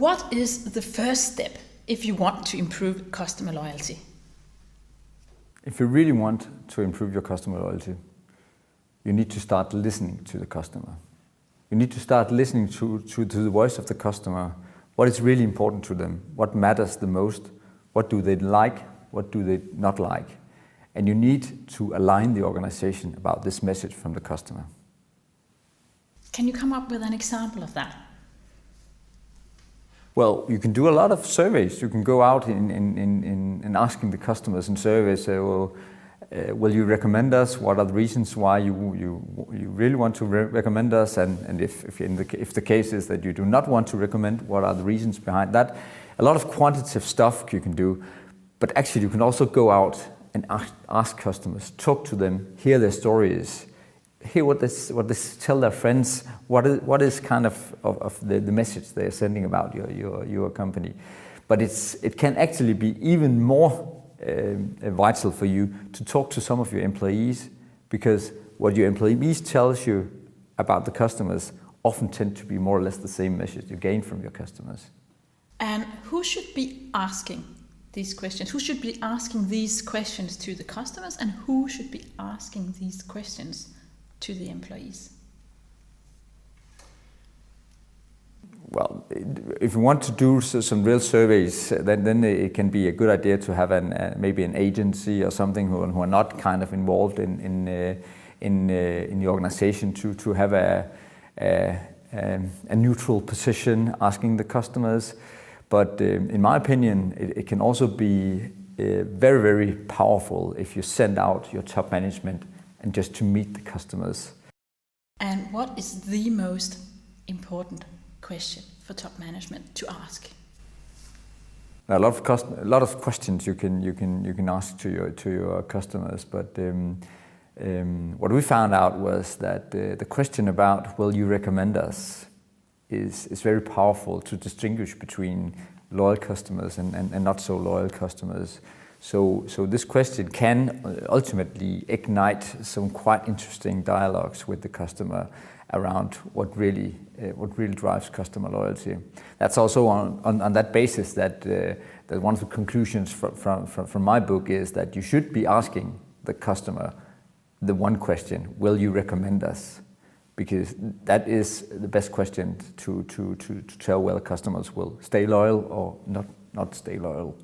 What is the first step if you want to improve customer loyalty? If you really want to improve your customer loyalty, you need to start listening to the customer. You need to start listening to the voice of the customer. What is really important to them? What matters the most? What do they like? What do they not like? And you need to align the organization about this message from the customer. Can you come up with an example of that? Well, you can do a lot of surveys. You can go out in asking the customers in surveys, will you recommend us? What are the reasons why you really want to recommend us? And if the case is that you do not want to recommend, what are the reasons behind that? A lot of quantitative stuff you can do, but actually you can also go out and ask customers, talk to them, hear their stories, hear what they tell their friends, what is kind of the message they're sending about your company. But it can actually be even more vital for you to talk to some of your employees, because what your employees tells you about the customers often tend to be more or less the same message you gain from your customers. And who should be asking these questions? Who should be asking these questions to the customers, and who should be asking these questions to the employees? Well, if you want to do some real surveys, then it can be a good idea to have maybe an agency or something who are not kind of involved in the organization to have a neutral position asking the customers. But in my opinion, it can also be very, very powerful if you send out your top management and just to meet the customers. And what is the most important question for top management to ask? A lot of questions you can ask to your customers, but what we found out was that the question about will you recommend us is very powerful to distinguish between loyal customers and not so loyal customers. So this question can ultimately ignite some quite interesting dialogues with the customer around what really drives customer loyalty. That's also on that basis that one of the conclusions from my book is that you should be asking the customer the one question: will you recommend us? Because that is the best question to tell whether customers will stay loyal or not stay loyal.